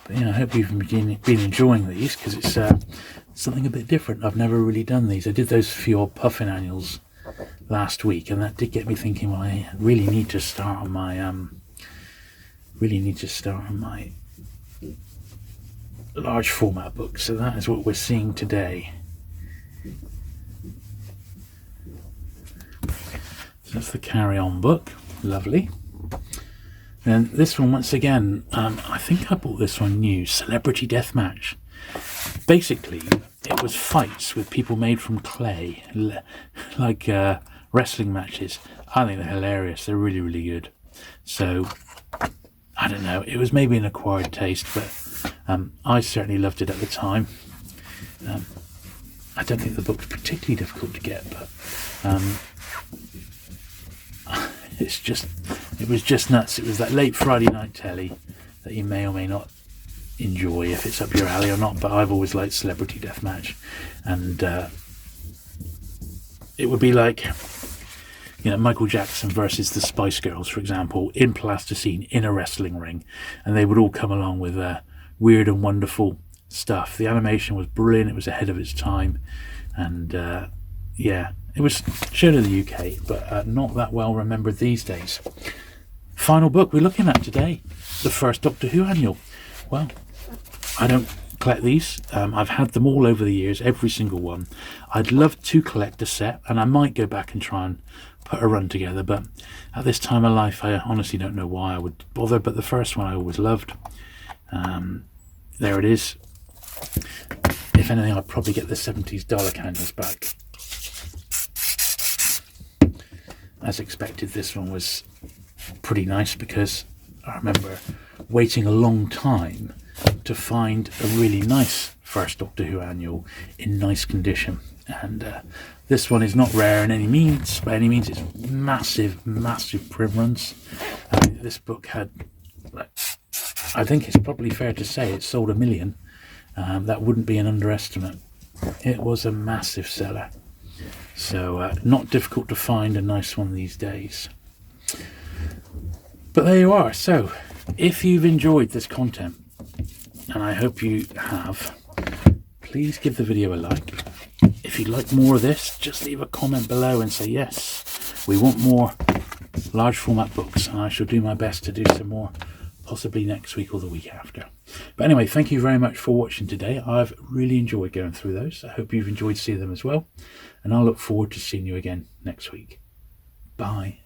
But yeah, I hope you've been enjoying these, because it's something a bit different. I've never really done these. I did those few old Puffin annuals last week, and that did get me thinking, well, I really need to start on my large format book. So that is what we're seeing today. So that's the Carry On book. Lovely. And this one, once again, I think I bought this one new, Celebrity Deathmatch. Basically, it was fights with people made from clay, like wrestling matches. I think they're hilarious. They're really, really good. So, I don't know. It was maybe an acquired taste, but I certainly loved it at the time. I don't think the book's particularly difficult to get, but it was just nuts. It was that late Friday night telly that you may or may not enjoy if it's up your alley or not, but I've always liked Celebrity Deathmatch, and it would be like, you know, Michael Jackson versus the Spice Girls, for example, in plasticine in a wrestling ring, and they would all come along with weird and wonderful stuff. The animation was brilliant. It was ahead of its time, and yeah, it was shown in the UK, but not that well remembered these days. Final book we're looking at today, the first Doctor Who annual. Well, I don't collect these. I've had them all over the years, every single one. I'd love to collect a set, and I might go back and try and put a run together, but at this time of life I honestly don't know why I would bother. But the first one I always loved. There it is. If anything, I'd probably get the 70s dollar candles back. As expected, this one was pretty nice, because I remember waiting a long time to find a really nice first Doctor Who annual in nice condition, and this one is not rare in any means. By any means, it's massive print runs. This book had, I think it's probably fair to say, it sold 1 million. That wouldn't be an underestimate. It was a massive seller, so not difficult to find a nice one these days. But there you are. So if you've enjoyed this content, and I hope you have, please give the video a like. If you'd like more of this, just leave a comment below and say yes, we want more large format books, and I shall do my best to do some more, possibly next week or the week after. But anyway, thank you very much for watching today. I've really enjoyed going through those. I hope you've enjoyed seeing them as well, and I'll look forward to seeing you again next week. Bye.